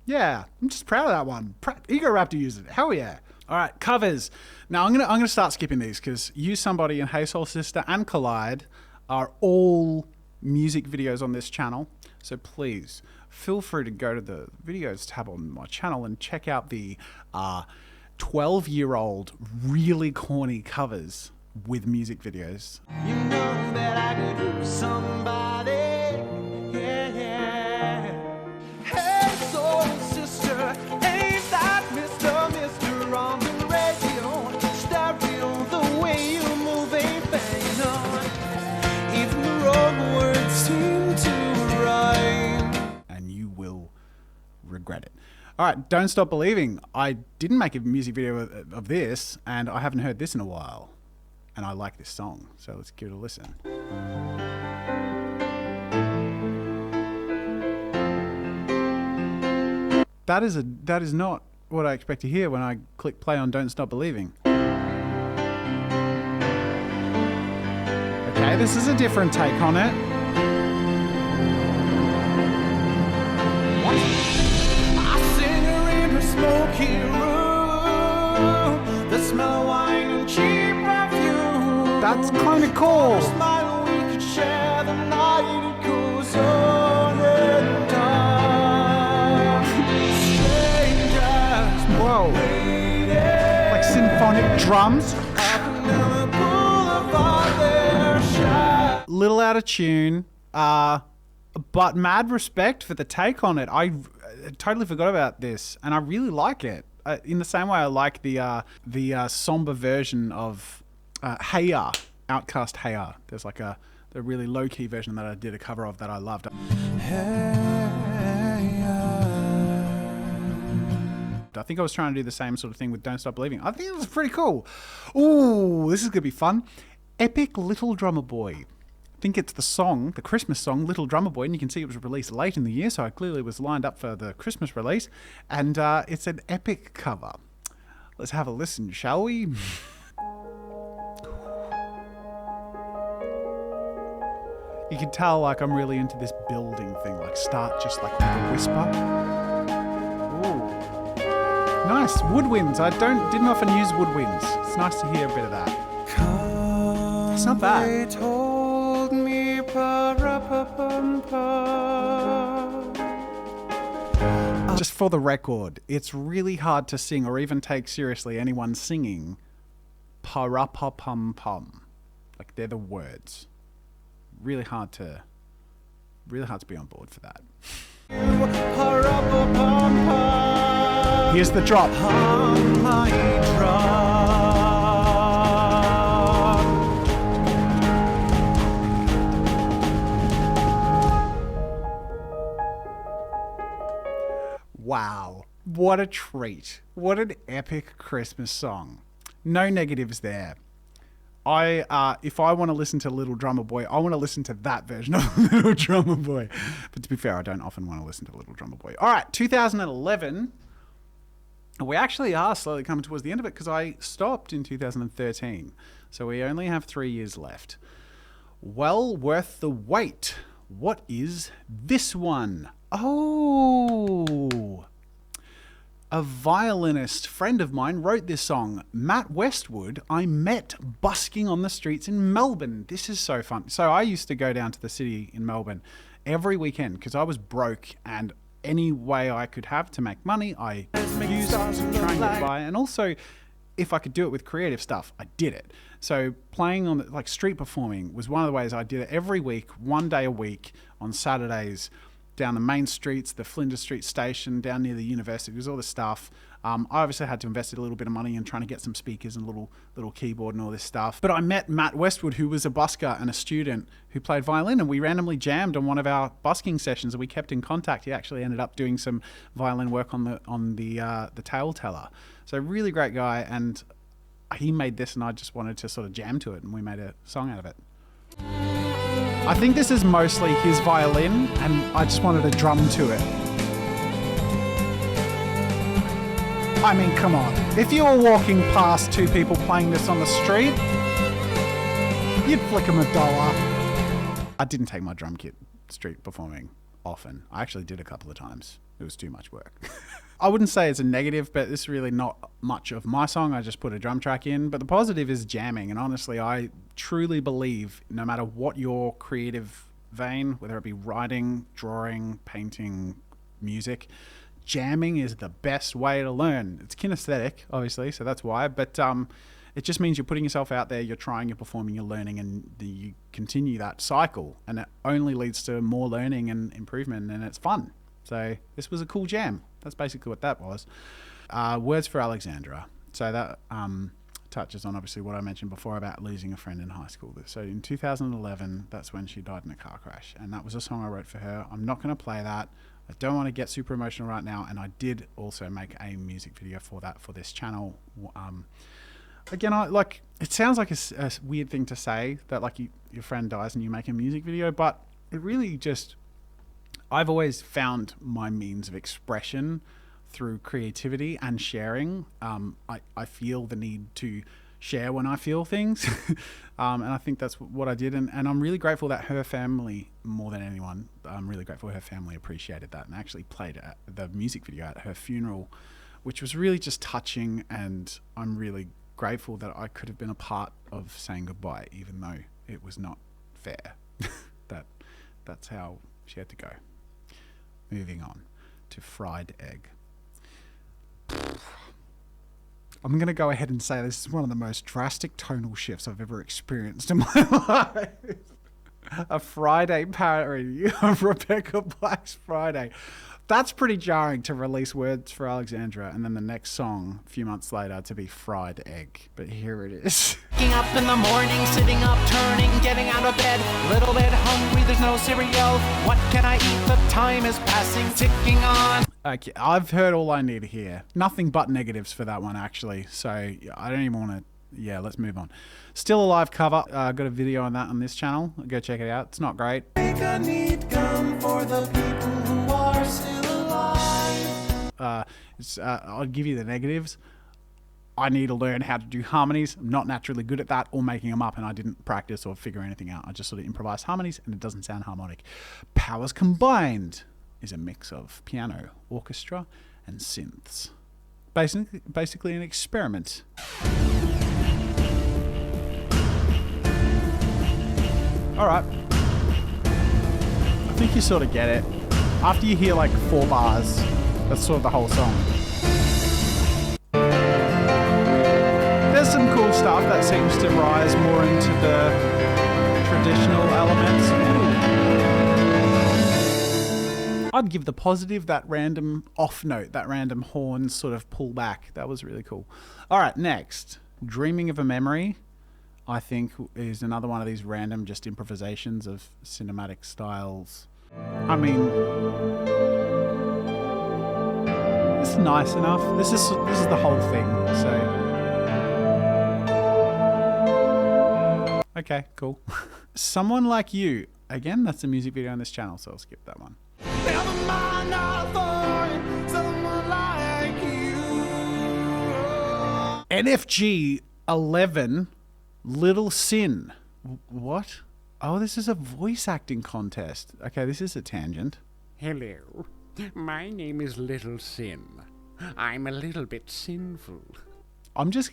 A: Yeah, I'm just proud of that one. Ego Raptor used it. Hell yeah. All right, covers. Now I'm gonna start skipping these because You Somebody and Hey Soul Sister and Collide are all music videos on this channel. So please feel free to go to the videos tab on my channel and check out the 12-year-old really corny covers with music videos.
E: You know that I could use somebody. Yeah, yeah. Hey soul sister, ain't that Mr. on the radio, stereo, the way you move ain't banging on. Even the wrong words seem to rhyme.
A: And you will regret it. All right, Don't Stop Believing. I didn't make a music video of this, and I haven't heard this in a while. And I like this song, so let's give it a listen. That is not what I expect to hear when I click play on Don't Stop Believing. Okay, this is a different take on it. What?
E: I sing her in her smoky room, the smell of wine and cheap perfume.
A: That's kind of cool.
E: Smile, we could share the night, it goes on and on. Strangers,
A: whoa. Like symphonic drums. Little out of tune, but mad respect for the take on it. I totally forgot about this, and I really like it. In the same way I like the somber version of Hey Ya, Outcast Hey Ya. There's like the really low-key version that I did a cover of that I loved. I think I was trying to do the same sort of thing with Don't Stop Believing. I think it was pretty cool. Ooh, this is going to be fun. Epic Little Drummer Boy. I think it's the song, the Christmas song, Little Drummer Boy, and you can see it was released late in the year, so I clearly was lined up for the Christmas release, and it's an epic cover. Let's have a listen, shall we? You can tell like I'm really into this building thing, like start just like with a whisper. Ooh. Nice. Woodwinds. I didn't often use woodwinds. It's nice to hear a bit of that. It's not bad.
B: They told me
A: Just for the record, it's really hard to sing or even take seriously anyone singing pa-ra-pa-pum-pum. Like they're the words. Really hard to be on board for that. Here's the drop. Wow, what a treat. What an epic Christmas song. No negatives there. If I want to listen to Little Drummer Boy, I want to listen to that version of Little Drummer Boy. But to be fair, I don't often want to listen to Little Drummer Boy. All right, 2011. We actually are slowly coming towards the end of it because I stopped in 2013. So we only have 3 years left. Well worth the wait. What is this one? Oh, a violinist friend of mine wrote this song. Matt Westwood, I met busking on the streets in Melbourne. This is so fun. So I used to go down to the city in Melbourne every weekend because I was broke, and any way I could have to make money, I used to try and get by. And also, if I could do it with creative stuff, I did it. So playing on like street performing was one of the ways I did it every week, 1 day a week on Saturdays, down the main streets, the Flinders Street station, down near the university. It was all this stuff. I obviously had to invest a little bit of money in trying to get some speakers and little keyboard and all this stuff. But I met Matt Westwood, who was a busker and a student who played violin, and we randomly jammed on one of our busking sessions, and we kept in contact. He actually ended up doing some violin work on the tail teller. So really great guy, and he made this, and I just wanted to sort of jam to it, and we made a song out of it. I think this is mostly his violin, and I just wanted to drum to it. I mean, come on. If you were walking past two people playing this on the street, you'd flick them $1. I didn't take my drum kit street performing often. I actually did a couple of times. It was too much work. I wouldn't say it's a negative, but this is really not much of my song. I just put a drum track in. But the positive is jamming. And honestly, I truly believe no matter what your creative vein, whether it be writing, drawing, painting, music, jamming is the best way to learn. It's kinesthetic, obviously, so that's why. But it just means you're putting yourself out there, you're trying, you're performing, you're learning, and you continue that cycle. And it only leads to more learning and improvement, and it's fun. So this was a cool jam. That's basically what that was. Words for Alexandra. So that touches on obviously what I mentioned before about losing a friend in high school. So in 2011, that's when she died in a car crash. And that was a song I wrote for her. I'm not going to play that. I don't want to get super emotional right now. And I did also make a music video for that for this channel. Again, it sounds like a weird thing to say that like your friend dies and you make a music video, but it really just... I've always found my means of expression through creativity and sharing. I feel the need to share when I feel things. And I think that's what I did. And I'm really grateful that her family, more than anyone, I'm really grateful her family appreciated that and actually played the music video at her funeral, which was really just touching. And I'm really grateful that I could have been a part of saying goodbye, even though it was not fair. That's how she had to go. Moving on to fried egg. I'm going to go ahead and say this is one of the most drastic tonal shifts I've ever experienced in my life. A Friday parody of Rebecca Black's Friday. That's pretty jarring to release Words for Alexandra and then the next song a few months later to be fried egg. But here it is.
E: Waking up in the morning, sitting up, turning, getting out of bed, little bit hungry, there's no cereal. What can I eat? The time is passing, ticking on.
A: Okay, I've heard all I need to hear. Nothing but negatives for that one, actually. So I don't even want to... Yeah, let's move on. Still Alive cover. Got a video on that on this channel. Go check it out. It's not great.
E: Make a neat gun for the people who are still alive.
A: I'll give you the negatives. I need to learn how to do harmonies. I'm not naturally good at that or making them up, and I didn't practice or figure anything out. I just sort of improvised harmonies and it doesn't sound harmonic. Powers Combined is a mix of piano, orchestra, and synths. Basically an experiment. Alright. I think you sort of get it. After you hear like 4 bars, that's sort of the whole song. There's some cool stuff that seems to rise more into the traditional elements. I'd give the positive that random off note, that random horn sort of pull back. That was really cool. All right, next. Dreaming of a Memory, I think, is another one of these random just improvisations of cinematic styles. I mean, this is nice enough. This is the whole thing, so... Okay, cool. Someone Like You. Again, that's a music video on this channel, so I'll skip that one.
E: Never mind, I'll find someone like you.
A: NFG 11, Little Sin. What? Oh, this is a voice acting contest. Okay, this is a tangent.
F: Hello, my name is Little Sin. I'm a little bit sinful.
A: I'm just...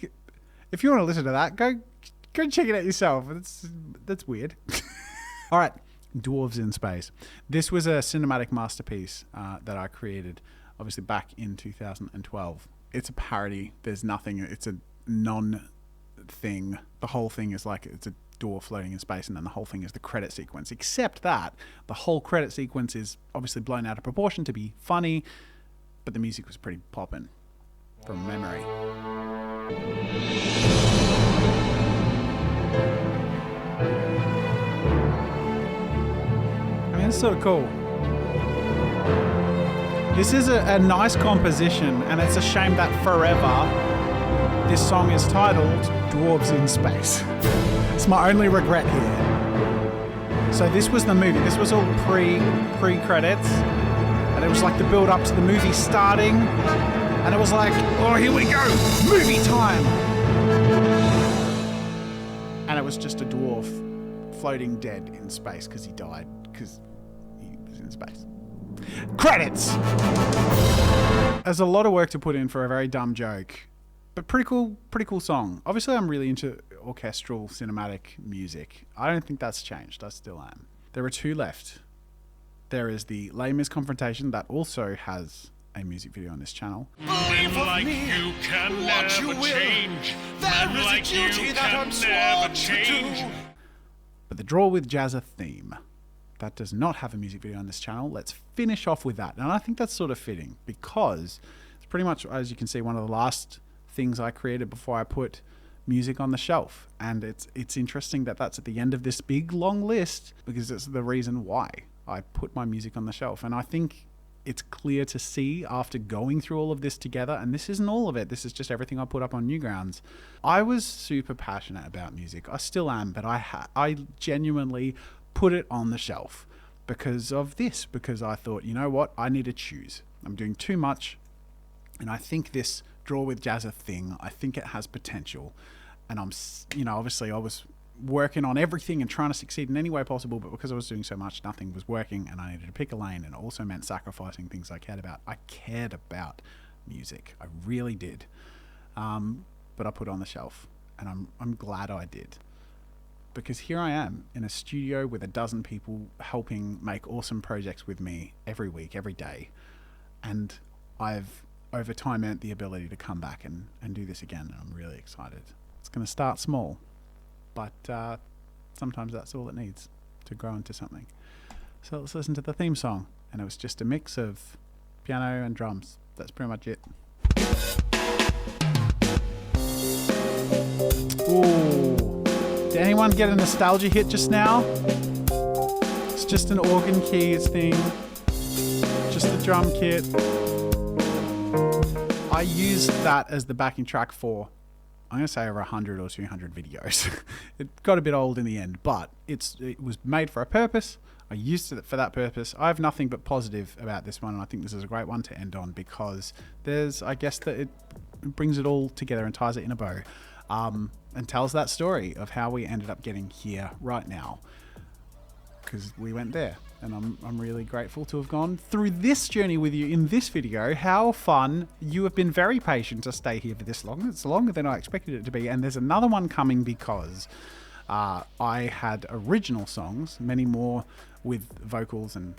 A: If you want to listen to that, go check it out yourself. That's weird. All right, Dwarves in Space. This was a cinematic masterpiece that I created, obviously back in 2012. It's a parody. There's nothing. It's a non-thing. The whole thing is like it's a door floating in space, and then the whole thing is the credit sequence. Except that the whole credit sequence is obviously blown out of proportion to be funny, but the music was pretty poppin' from memory. I mean, it's sort of cool. This is a nice composition, and it's a shame that forever this song is titled Dwarves in Space. It's my only regret here. So this was the movie. This was all pre-credits, and it was like the build up to the movie starting, and it was like, oh, here we go, movie time. And it was just a dwarf floating dead in space because he died because he was in space. Credits! There's a lot of work to put in for a very dumb joke, but pretty cool song. Obviously, I'm really into orchestral cinematic music. I don't think that's changed. I still am. There are 2 left. There is the Les Mis Confrontation that also has a music video on this channel.
G: Men like you can never change. Men like you can never change.
A: But the Draw with Jazza theme, that does not have a music video on this channel. Let's finish off with that. And I think that's sort of fitting because it's pretty much, as you can see, one of the last things I created before I put music on the shelf. And it's interesting that that's at the end of this big long list because it's the reason why I put my music on the shelf. And I think it's clear to see after going through all of this together, and this isn't all of it, this is just everything I put up on Newgrounds. I was super passionate about music. I still am, but I genuinely put it on the shelf because of this, because I thought, you know what, I need to choose. I'm doing too much, and I think this Draw with Jazza thing, I think it has potential. And I'm, obviously I was working on everything and trying to succeed in any way possible, but because I was doing so much, nothing was working, and I needed to pick a lane, and it also meant sacrificing things I cared about. I cared about music. I really did. But I put it on the shelf, and I'm glad I did. Because here I am in a studio with a dozen people helping make awesome projects with me every week, every day. And I've, over time, earned the ability to come back and do this again, and I'm really excited. It's going to start small, but sometimes that's all it needs to grow into something. So let's listen to the theme song, and it was just a mix of piano and drums. That's pretty much it. Ooh, did anyone get a nostalgia hit just now? It's just an organ keys thing, just the drum kit. I used that as the backing track for, I'm going to say, over 100 or 200 videos. It got a bit old in the end, but it was made for a purpose. I used it for that purpose. I have nothing but positive about this one, and I think this is a great one to end on because there's, I guess that it brings it all together and ties it in a bow, and tells that story of how we ended up getting here right now. Because we went there, and I'm really grateful to have gone through this journey with you in this video. How fun. You have been very patient to stay here for this long. It's longer than I expected it to be, and there's another one coming because I had original songs, many more with vocals, and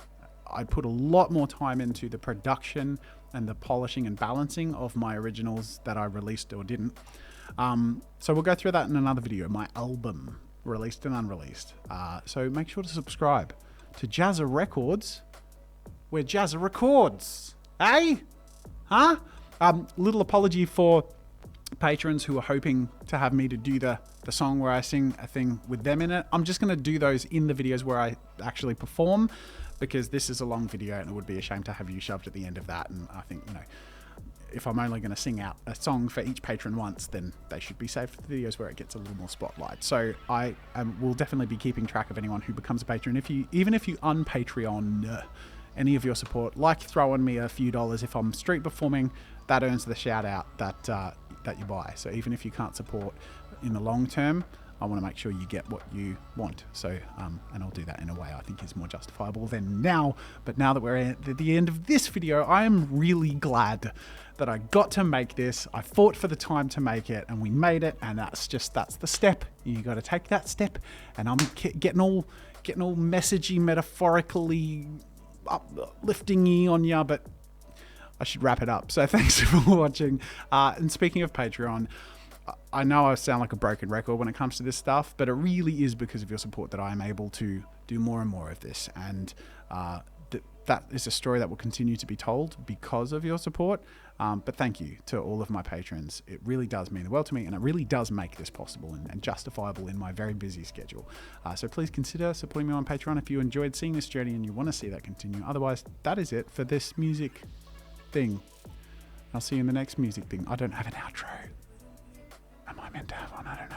A: I put a lot more time into the production and the polishing and balancing of my originals that I released or didn't. So we'll go through that in another video, my album, released and unreleased. So make sure to subscribe to Jazza Records, where Jazza records. Eh? Huh? Little apology for patrons who are hoping to have me to do the song where I sing a thing with them in it. I'm just going to do those in the videos where I actually perform, because this is a long video and it would be a shame to have you shoved at the end of that. And I think, you know, if I'm only going to sing out a song for each patron once, then they should be saved for the videos where it gets a little more spotlight. So I will definitely be keeping track of anyone who becomes a patron. Even if you un-Patreon any of your support, like throwing me a few dollars if I'm street performing, that earns the shout out that you buy. So even if you can't support in the long term, I want to make sure you get what you want. So, and I'll do that in a way I think is more justifiable than now. But now that we're at the end of this video, I am really glad that I got to make this. I fought for the time to make it, and we made it. And that's the step. You got to take that step. And I'm getting all messagey, metaphorically uplifting-y on ya, but I should wrap it up. So thanks for watching. And speaking of Patreon, I know I sound like a broken record when it comes to this stuff, but it really is because of your support that I am able to do more and more of this. And that is a story that will continue to be told because of your support. But thank you to all of my patrons. It really does mean the world to me, and it really does make this possible and justifiable in my very busy schedule. So please consider supporting me on Patreon if you enjoyed seeing this journey and you want to see that continue. Otherwise, that is it for this music thing. I'll see you in the next music thing. I don't have an outro. Am I meant to have one? I don't know.